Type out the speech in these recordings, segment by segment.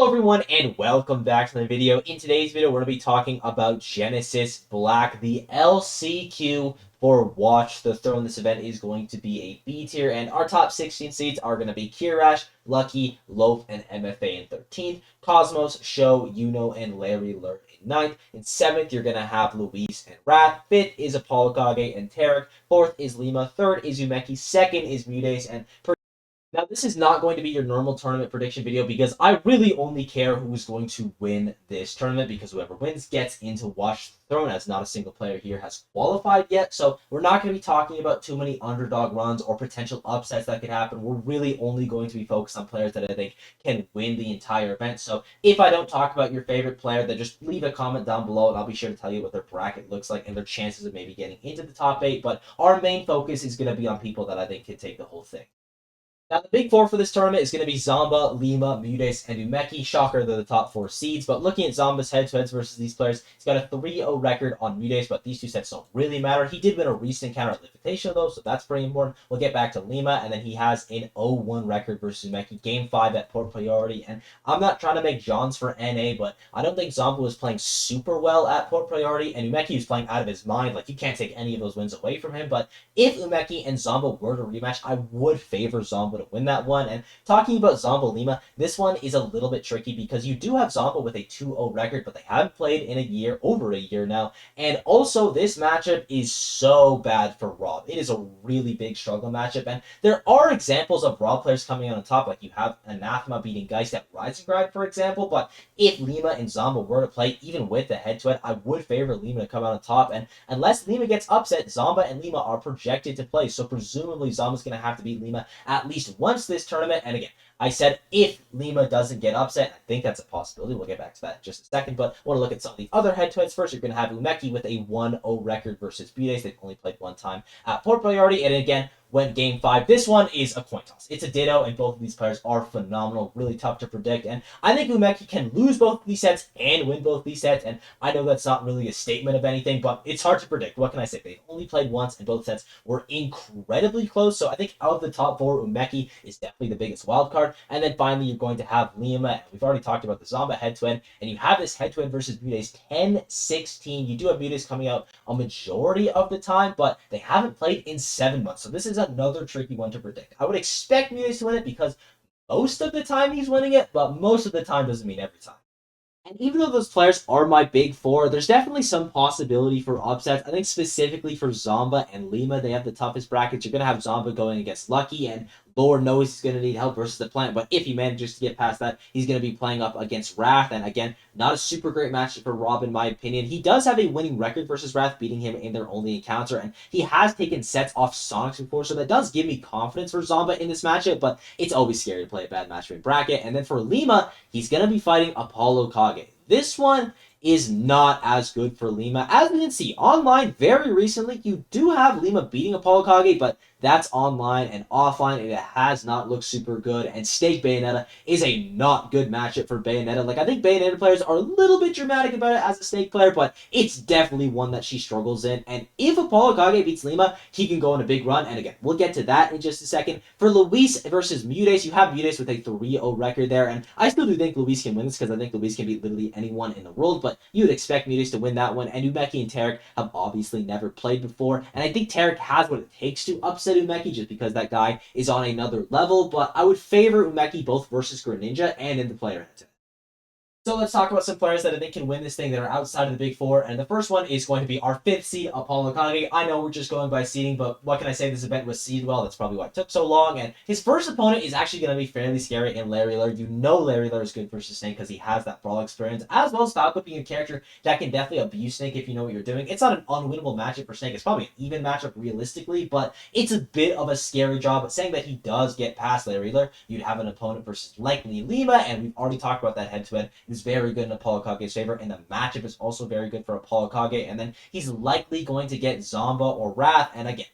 Hello everyone and welcome back to the video. In today's video, we're going to be talking about Genesis Black. The LCQ for Watch the Throne. This event is going to be a B tier, and our top 16 seeds are going to be Kirash, Lucky, Loaf, and MFA in 13th. Cosmos, Show, Yuno, and Larry Lurk in 9th. In 7th, you're going to have Luis and Wrath. 5th is Apollo Kage and Tarek. 4th is Lima. 3rd is Umeki. 2nd is Mudes, and now, this is not going to be your normal tournament prediction video because I really only care who's going to win this tournament, because whoever wins gets into Watch the Throne, as not a single player here has qualified yet. So we're not going to be talking about too many underdog runs or potential upsets that could happen. We're really only going to be focused on players that I think can win the entire event. So if I don't talk about your favorite player, then just leave a comment down below and I'll be sure to tell you what their bracket looks like and their chances of maybe getting into the top 8. But our main focus is going to be on people that I think can take the whole thing. Now, the big four for this tournament is going to be Zamba, Lima, Mudes, and Umeki. Shocker, they're the top 4 seeds. But looking at Zamba's head-to-heads versus these players, he's got a 3-0 record on Mudes, but these two sets don't really matter. He did win a recent encounter at Invitational, though, so that's pretty important. We'll get back to Lima, and then he has an 0-1 record versus Umeki. Game 5 at Port Priority, and I'm not trying to make Johns for NA, but I don't think Zamba was playing super well at Port Priority, and Umeki was playing out of his mind. Like, you can't take any of those wins away from him, but if Umeki and Zamba were to rematch, I would favor Zamba to win that one. And talking about Zamba Lima, this one is a little bit tricky because you do have Zamba with a 2-0 record, but they haven't played in a year, over a year now. And also, this matchup is so bad for Rob. It is a really big struggle matchup, and there are examples of Rob players coming out on top, like you have Anathema beating Geist at Rising Grind, for example. But if Lima and Zamba were to play, even with the head-to-head, I would favor Lima to come out on top. And unless Lima gets upset, Zamba and Lima are projected to play, so presumably Zamba's going to have to beat Lima at least once this tournament. And again, I said if Lima doesn't get upset. I think that's a possibility. We'll get back to that in just a second. But I want to look at some of the other head-to-heads first. You're going to have Umeki with a 1-0 record versus Budes. They've only played one time at Port Priority. And again, went Game 5. This one is a coin toss. It's a ditto, and both of these players are phenomenal, really tough to predict. And I think Umeki can lose both of these sets and win both of these sets. And I know that's not really a statement of anything, but it's hard to predict. What can I say? They've only played once, and both sets were incredibly close. So I think out of the top 4, Umeki is definitely the biggest wild card. And then finally, you're going to have Lima. We've already talked about the Zamba head-to-head, and you have this head-to-head versus Mudes 10-16. You do have Mudes coming out a majority of the time, but they haven't played in 7 months. So this is another tricky one to predict. I would expect Mudes to win it because most of the time he's winning it, but most of the time doesn't mean every time. And even though those players are my big 4, there's definitely some possibility for upsets. I think specifically for Zamba and Lima, they have the toughest brackets. You're going to have Zamba going against Lucky, and Lord knows he's going to need help versus the Plant. But if he manages to get past that, he's going to be playing up against Wrath. And again, not a super great matchup for Rob, in my opinion. He does have a winning record versus Wrath, beating him in their only encounter. And he has taken sets off Sonics before, so that does give me confidence for Zamba in this matchup. But it's always scary to play a bad matchup in bracket. And then for Lima, he's going to be fighting Apollo Kage. This one is not as good for Lima. As we can see online very recently, you do have Lima beating Apollo Kage, but that's online, and offline it has not looked super good. And Snake Bayonetta is a not good matchup for Bayonetta. Like, I think Bayonetta players are a little bit dramatic about it as a Snake player, but it's definitely one that she struggles in. And if Apollo Kage beats Lima, he can go on a big run. And again, we'll get to that in just a second. For Luis versus Mudes, you have Mudes with a 3-0 record there, and I still do think Luis can win this because I think Luis can beat literally anyone in the world, but you would expect Mudes to win that one. And Umeki and Tarek have obviously never played before, and I think Tarek has what it takes to upset Umeki just because that guy is on another level, but I would favor Umeki both versus Greninja and in the player head-to-head. So let's talk about some players that I think can win this thing that are outside of the big 4. And the first one is going to be our 5th seed, Apollo Kage. I know we're just going by seeding, but what can I say? This event was seeded well. That's probably why it took so long. And his first opponent is actually going to be fairly scary in Larry Lurk. You know Larry Lurk is good versus Snake because he has that brawl experience, as well as Falco being a character that can definitely abuse Snake if you know what you're doing. It's not an unwinnable matchup for Snake. It's probably an even matchup realistically, but it's a bit of a scary job. But saying that he does get past Larry Lurk, you'd have an opponent versus likely Lima, and we've already talked about that head-to-head. He's very good in Apollo Kage's favor, and the matchup is also very good for Apollo Kage. And then he's likely going to get Zamba or Wrath. And again,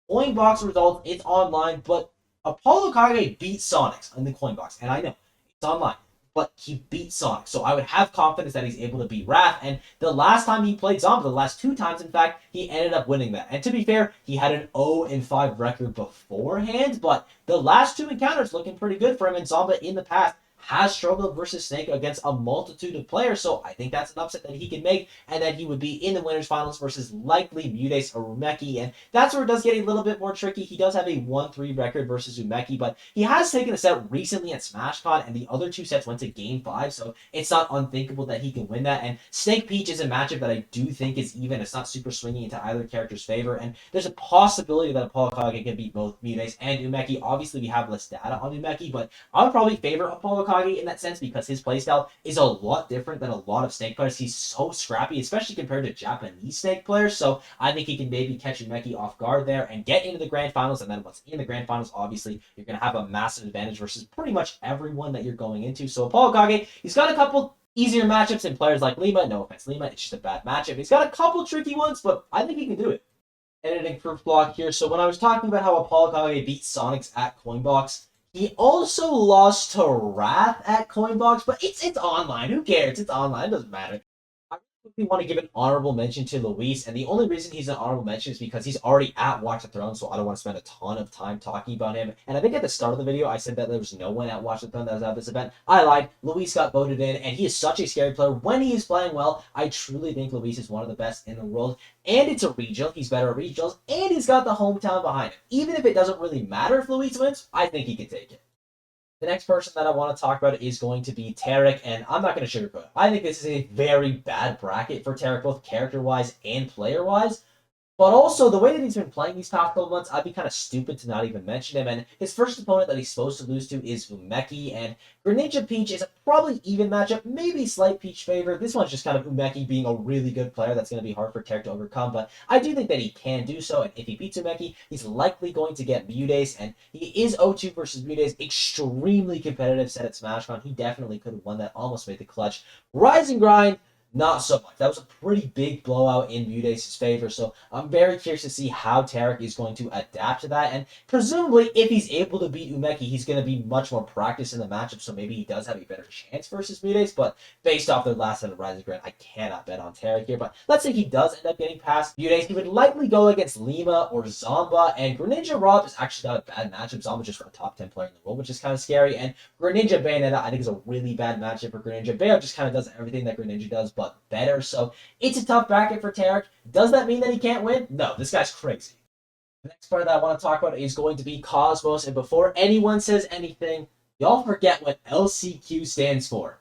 coin box results, it's online, but Apollo Kage beat Sonics in the coin box. And I know it's online, but he beat Sonic. So I would have confidence that he's able to beat Wrath. And the last time he played Zamba, the last 2 times, in fact, he ended up winning that. And to be fair, he had an 0-5 record beforehand, but the last 2 encounters looking pretty good for him, and Zamba in the past has struggled versus Snake against a multitude of players, so I think that's an upset that he can make, and that he would be in the winners finals versus likely Mutes or Umeki, and that's where it does get a little bit more tricky. He does have a 1-3 record versus Umeki, but he has taken a set recently at SmashCon, and the other two sets went to Game 5, so it's not unthinkable that he can win that, and Snake Peach is a matchup that I do think is even. It's not super swingy into either character's favor, and there's a possibility that Apollo Kage can beat both Mutes and Umeki. Obviously, we have less data on Umeki, but I would probably favor Apollo Kage in that sense because his playstyle is a lot different than a lot of Snake players. He's so scrappy, especially compared to Japanese Snake players, so I think he can maybe catch Umeki off guard there and get into the Grand Finals, and then once in the Grand Finals, obviously, you're going to have a massive advantage versus pretty much everyone that you're going into. So Apollo Kage, he's got a couple easier matchups than players like Lima. No offense, Lima, it's just a bad matchup. He's got a couple tricky ones, but I think he can do it. Editing proof block here. So when I was talking about how Apollo Kage beat Sonics at Coinbox, he also lost to Wrath at Coinbox, but it's online. Who cares? It's online. It doesn't matter. I really want to give an honorable mention to Luis, and the only reason he's an honorable mention is because he's already at Watch the Throne, so I don't want to spend a ton of time talking about him. And I think at the start of the video, I said that there was no one at Watch the Throne that was at this event. I lied. Luis got voted in, and he is such a scary player. When he is playing well, I truly think Luis is one of the best in the world. And it's a regional. He's better at regionals, and he's got the hometown behind him. Even if it doesn't really matter if Luis wins, I think he can take it. The next person that I want to talk about is going to be Tarek, and I'm not going to sugarcoat it. I think this is a very bad bracket for Tarek, both character-wise and player-wise. But also, the way that he's been playing these past couple months, I'd be kind of stupid to not even mention him. And his first opponent that he's supposed to lose to is Umeki, and Greninja Peach is a probably even matchup, maybe slight Peach favor. This one's just kind of Umeki being a really good player that's going to be hard for Tarek to overcome, but I do think that he can do so, and if he beats Umeki, he's likely going to get Mutes, and he is 0-2 versus Mutes, extremely competitive set at SmashCon. He definitely could have won that, almost made the clutch. Rise and Grind, not so much. That was a pretty big blowout in Mutes' favor, so I'm very curious to see how Tarek is going to adapt to that, and presumably, if he's able to beat Umeki, he's going to be much more practiced in the matchup, so maybe he does have a better chance versus Mutes, but based off their last set of Rising Grand, I cannot bet on Tarek here, but let's say he does end up getting past Mutes, he would likely go against Lima or Zomba, and Greninja Rob is actually not a bad matchup. Zomba just a top 10 player in the world, which is kind of scary, and Greninja Bayonetta, I think, is a really bad matchup for Greninja. Bayo just kind of does everything that Greninja does, but better. So it's a tough bracket for Tarek. Does that mean that he can't win? No, this guy's crazy. The next part that I want to talk about is going to be Cosmos. And before anyone says anything, y'all forget what LCQ stands for.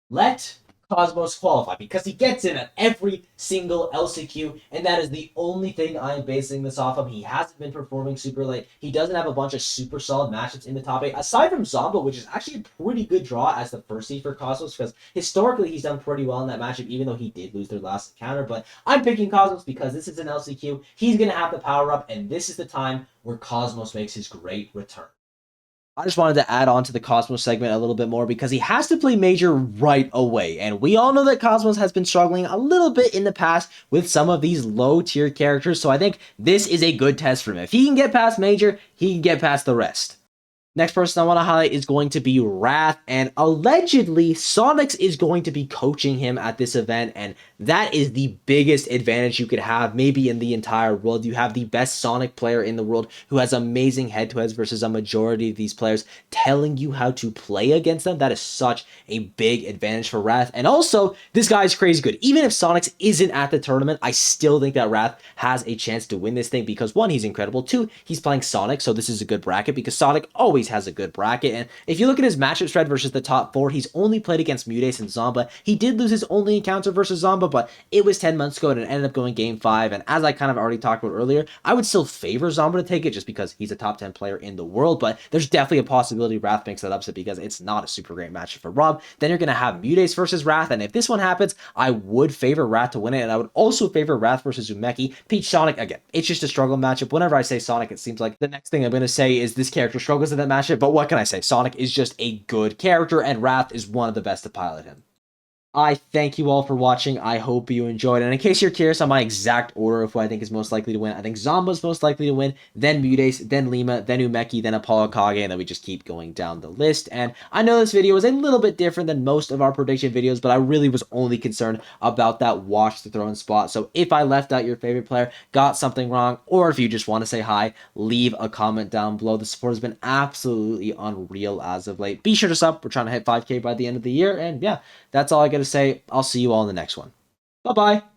Let Cosmos qualify, because he gets in at every single LCQ, and that is the only thing I'm basing this off of. He hasn't been performing super late. He doesn't have a bunch of super solid matchups in the top 8, aside from Zomba, which is actually a pretty good draw as the first seed for Cosmos, because historically he's done pretty well in that matchup, even though he did lose their last encounter. But I'm picking Cosmos because this is an LCQ. He's going to have the power up, and this is the time where Cosmos makes his great return. I just wanted to add on to the Cosmos segment a little bit more because he has to play Major right away. And we all know that Cosmos has been struggling a little bit in the past with some of these low tier characters. So I think this is a good test for him. If he can get past Major, he can get past the rest. Next person I want to highlight is going to be Wrath, and allegedly Sonics is going to be coaching him at this event, and that is the biggest advantage you could have maybe in the entire world. You have the best Sonic player in the world who has amazing head-to-heads versus a majority of these players telling you how to play against them. That is such a big advantage for Wrath, and also this guy is crazy good. Even if Sonics isn't at the tournament, I still think that Wrath has a chance to win this thing because 1, he's incredible, 2, he's playing Sonic, so this is a good bracket because Sonic always has a good bracket. And if you look at his matchup spread versus the top 4, he's only played against Mutes and Zomba. He did lose his only encounter versus Zomba, but it was 10 months ago and it ended up going game 5. And as I kind of already talked about earlier, I would still favor Zomba to take it just because he's a top 10 player in the world, but there's definitely a possibility Wrath makes that upset because it's not a super great matchup for Rob. Then you're going to have Mutes versus Wrath, and if this one happens, I would favor Wrath to win it, and I would also favor Wrath versus Umeki. Peach Sonic, again, it's just a struggle matchup. Whenever I say Sonic, it seems like the next thing I'm going to say is this character struggles in that matchup, but what can I say? Sonic is just a good character, and Wrath is one of the best to pilot him. I thank you all for watching. I hope you enjoyed. And in case you're curious on my exact order of who I think is most likely to win, I think Zomba's most likely to win, then Mudes, then Lima, then Umeki, then Apollo Kage, and then we just keep going down the list. And I know this video is a little bit different than most of our prediction videos, but I really was only concerned about that Watch the Throne spot. So if I left out your favorite player, got something wrong, or if you just want to say hi, leave a comment down below. The support has been absolutely unreal as of late. Be sure to sub. We're trying to hit 5K by the end of the year. And yeah, that's all I got to say. I'll see you all in the next one. Bye-bye.